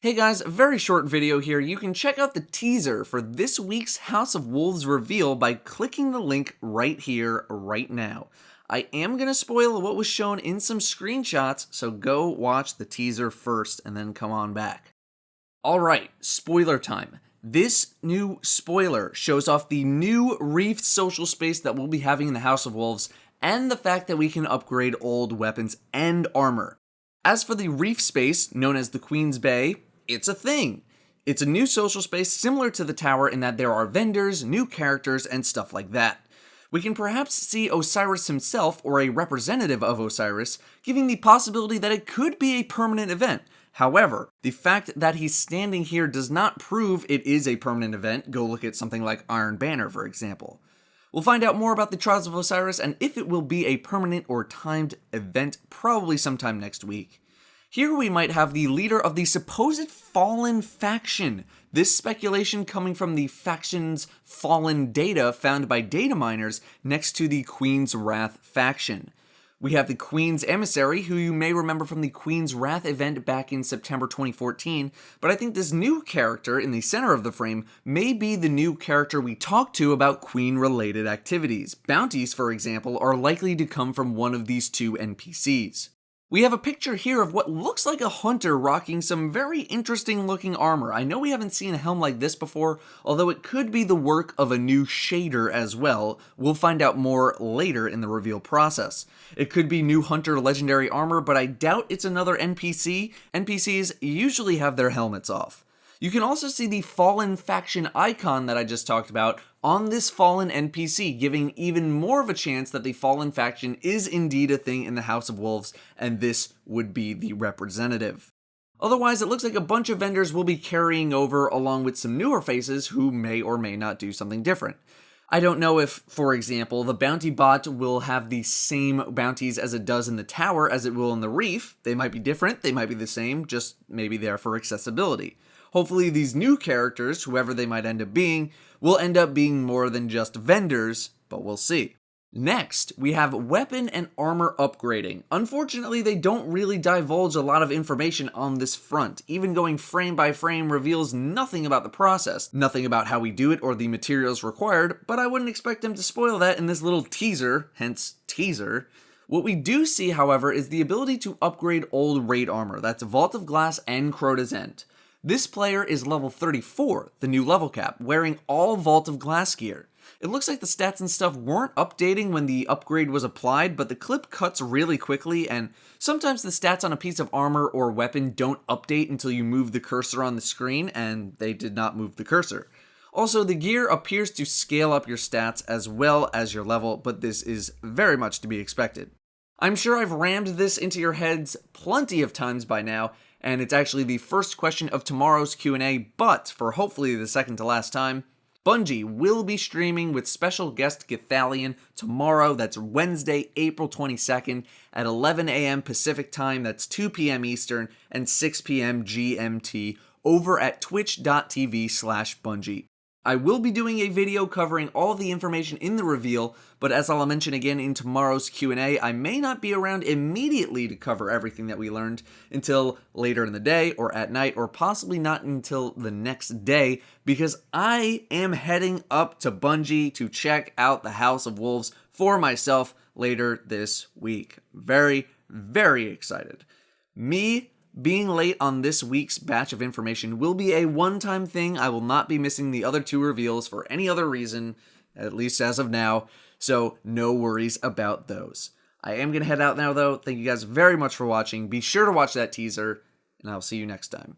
Hey guys, a very short video here. You can check out the teaser for this week's House of Wolves reveal by clicking the link right here, right now. I am going to spoil what was shown in some screenshots, so go watch the teaser first and then come on back. Alright, spoiler time. This new spoiler shows off the new Reef social space that we'll be having in the House of Wolves, and the fact that we can upgrade old weapons and armor. As for the Reef space, known as the Queen's Bay, it's a thing. It's a new social space similar to the tower in that there are vendors, new characters, and stuff like that. We can perhaps see Osiris himself, or a representative of Osiris, giving the possibility that it could be a permanent event. However, the fact that he's standing here does not prove it is a permanent event. Go look at something like Iron Banner, for example. We'll find out more about the Trials of Osiris and if it will be a permanent or timed event probably sometime next week. Here we might have the leader of the supposed Fallen faction. This speculation coming from the faction's Fallen data found by data miners next to the Queen's Wrath faction. We have the Queen's Emissary, who you may remember from the Queen's Wrath event back in September 2014, but I think this new character in the center of the frame may be the new character we talk to about Queen-related activities. Bounties, for example, are likely to come from one of these two NPCs. We have a picture here of what looks like a hunter rocking some very interesting looking armor. I know we haven't seen a helm like this before, although it could be the work of a new shader as well. We'll find out more later in the reveal process. It could be new hunter legendary armor, but I doubt it's another NPC. NPCs usually have their helmets off. You can also see the Fallen faction icon that I just talked about on this Fallen NPC, giving even more of a chance that the Fallen faction is indeed a thing in the House of Wolves, and this would be the representative. Otherwise, it looks like a bunch of vendors will be carrying over along with some newer faces who may or may not do something different. I don't know if, for example, the bounty bot will have the same bounties as it does in the tower as it will in the Reef. They might be different, they might be the same, just maybe there for accessibility. Hopefully these new characters, whoever they might end up being, will end up being more than just vendors, but we'll see. Next, we have weapon and armor upgrading. Unfortunately, they don't really divulge a lot of information on this front. Even going frame by frame reveals nothing about the process, nothing about how we do it or the materials required, but I wouldn't expect them to spoil that in this little teaser, hence teaser. What we do see, however, is the ability to upgrade old raid armor. That's Vault of Glass and Crota's End. This player is level 34, the new level cap, wearing all Vault of Glass gear. It looks like the stats and stuff weren't updating when the upgrade was applied, but the clip cuts really quickly, and sometimes the stats on a piece of armor or weapon don't update until you move the cursor on the screen, and they did not move the cursor. Also, the gear appears to scale up your stats as well as your level, but this is very much to be expected. I'm sure I've rammed this into your heads plenty of times by now, and it's actually the first question of tomorrow's Q&A, but for hopefully the second to last time, Bungie will be streaming with special guest Githalion tomorrow. That's Wednesday, April 22nd at 11 a.m. Pacific time. That's 2 p.m. Eastern and 6 p.m. GMT over at twitch.tv/Bungie. I will be doing a video covering all of the information in the reveal, but as I'll mention again in tomorrow's Q&A, I may not be around immediately to cover everything that we learned until later in the day or at night, or possibly not until the next day, because I am heading up to Bungie to check out the House of Wolves for myself later this week. Very, very excited. Me being late on this week's batch of information will be a one-time thing. I will not be missing the other two reveals for any other reason, at least as of now, so no worries about those. I am going to head out now, though. Thank you guys very much for watching. Be sure to watch that teaser, and I'll see you next time.